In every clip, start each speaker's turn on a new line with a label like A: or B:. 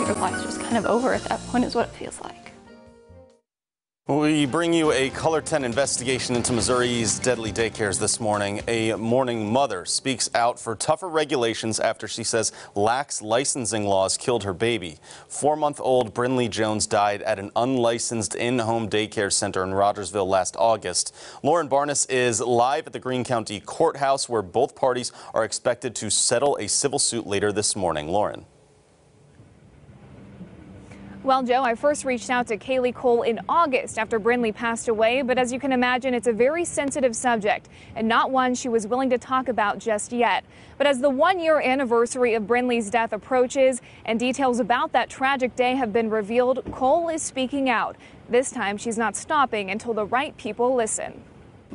A: your life's just kind of over at that point is what it feels like.
B: We bring you a Color 10 investigation into Missouri's deadly daycares this morning. A mourning mother speaks out for tougher regulations after she says lax licensing laws killed her baby. 4-month-old Brinley Jones died at an unlicensed in-home daycare center in Rogersville last August. Lauren Barnes is live at the Greene County Courthouse, where both parties are expected to settle a civil suit later this morning. Lauren.
C: Well, Joe, I first reached out to Kaylee Cole in August after Brinley passed away, but as you can imagine, it's a very sensitive subject and not one she was willing to talk about just yet. But as the 1-year anniversary of Brinley's death approaches and details about that tragic day have been revealed, Cole is speaking out. This time, she's not stopping until the right people listen.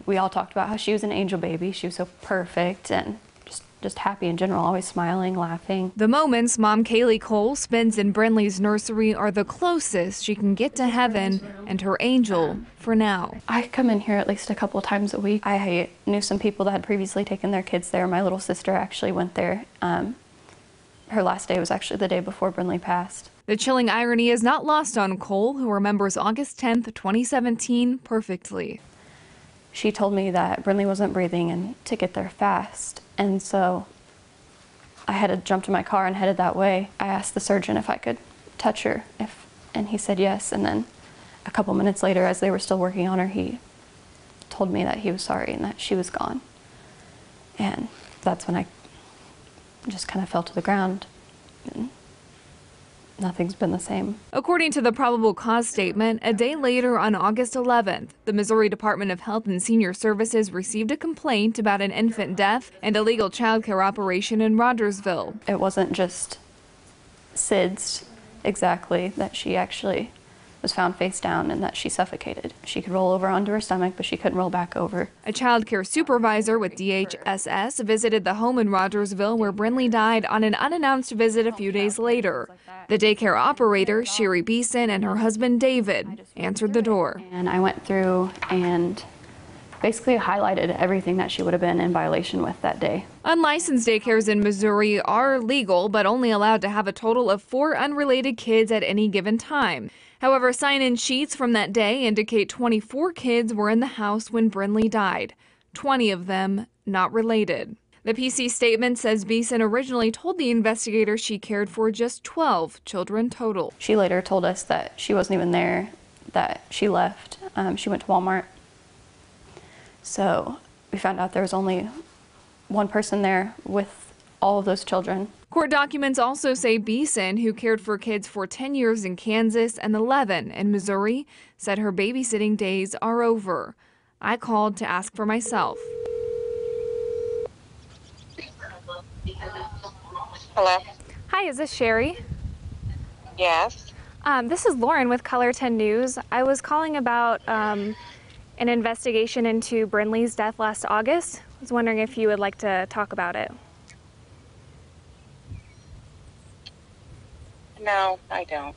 A: We all talked about how she was an angel baby. She was so perfect and just happy in general, always smiling, laughing.
C: The moments Mom Kaylee Cole spends in Brinley's nursery are the closest she can get to heaven and her angel for now.
A: I come in here at least a couple of times a week. I knew some people that had previously taken their kids there. My little sister actually went there. Her last day was actually the day before Brinley passed.
C: The chilling irony is not lost on Cole, who remembers August 10th, 2017 perfectly.
A: She told me that Brinley wasn't breathing and to get there fast. And so I had to jump to my car and headed that way. I asked the surgeon if I could touch her, and he said yes. And then a couple minutes later, as they were still working on her, he told me that he was sorry and that she was gone. And that's when I just kind of fell to the ground. And nothing's been the same.
C: According to the probable cause statement, a day later on August 11th, the Missouri Department of Health and Senior Services received a complaint about an infant death and illegal child care operation in Rogersville.
A: It wasn't just SIDS exactly, that she actually was found face down and that she suffocated. She could roll over onto her stomach, but she couldn't roll back over.
C: A child care supervisor with DHSS visited the home in Rogersville where Brinley died on an unannounced visit a few days later. The daycare operator, Sherry Beeson, and her husband, David, answered the door.
A: And I went through and basically highlighted everything that she would have been in violation with that day.
C: Unlicensed daycares in Missouri are legal, but only allowed to have a total of 4 unrelated kids at any given time. However, sign-in sheets from that day indicate 24 kids were in the house when Brinley died, 20 of them not related. The PC statement says Beeson originally told the investigator she cared for just 12 children total.
A: She later told us that she wasn't even there, that she left. She went to Walmart. So we found out there was only one person there with all of those children.
C: Court documents also say Beeson, who cared for kids for 10 years in Kansas and 11 in Missouri, said her babysitting days are over. I called to ask for myself.
D: Hello?
C: Hi, is this Sherry?
D: Yes.
C: This is Lauren with Color 10 News. I was calling about an investigation into Brinley's death last August. I was wondering if you would like to talk about it.
D: No, I don't.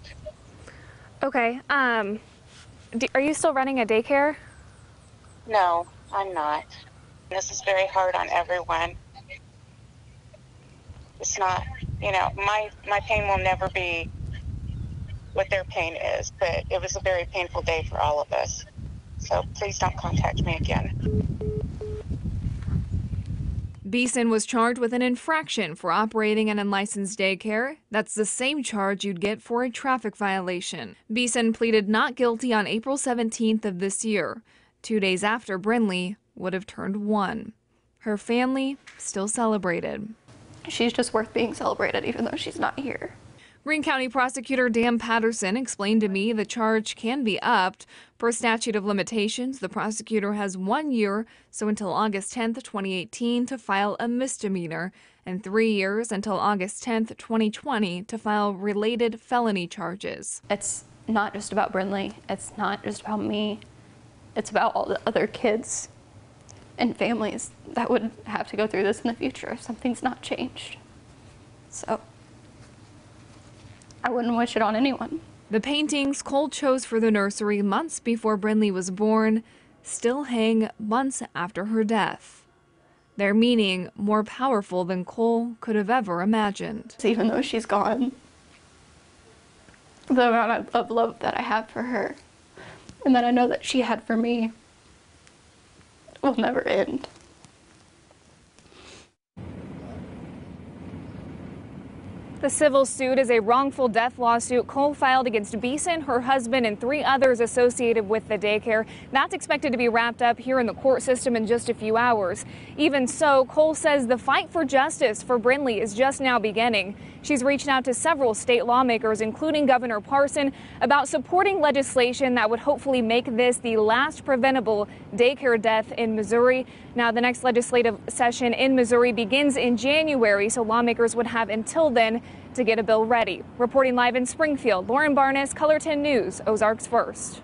C: Okay. Are you still running a daycare?
D: No, I'm not. This is very hard on everyone. It's not, my pain will never be what their pain is, but it was a very painful day for all of us. So please don't contact me again.
C: Beeson was charged with an infraction for operating an unlicensed daycare. That's the same charge you'd get for a traffic violation. Beeson pleaded not guilty on April 17th of this year, 2 days after Brinley would have turned 1. Her family still celebrated.
A: She's just worth being celebrated even though she's not here.
C: Greene County Prosecutor Dan Patterson explained to me the charge can be upped. Per statute of limitations, the prosecutor has 1 year, so until August 10th, 2018, to file a misdemeanor, and 3 years until August 10th, 2020, to file related felony charges.
A: It's not just about Brinley. It's not just about me. It's about all the other kids and families that would have to go through this in the future if something's not changed. So I wouldn't wish it on anyone.
C: The paintings Cole chose for the nursery months before Brinley was born still hang months after her death. Their meaning more powerful than Cole could have ever imagined.
A: Even though she's gone, the amount of love that I have for her and that I know that she had for me will never end.
C: The civil suit is a wrongful death lawsuit Cole filed against Beeson, her husband, and 3 others associated with the daycare. That's expected to be wrapped up here in the court system in just a few hours. Even so, Cole says the fight for justice for Brindley is just now beginning. She's reached out to several state lawmakers, including Governor Parson, about supporting legislation that would hopefully make this the last preventable daycare death in Missouri. Now, the next legislative session in Missouri begins in January, so lawmakers would have until then to get a bill ready. Reporting live in Springfield, Lauren Barnes, Color 10 News, Ozarks First.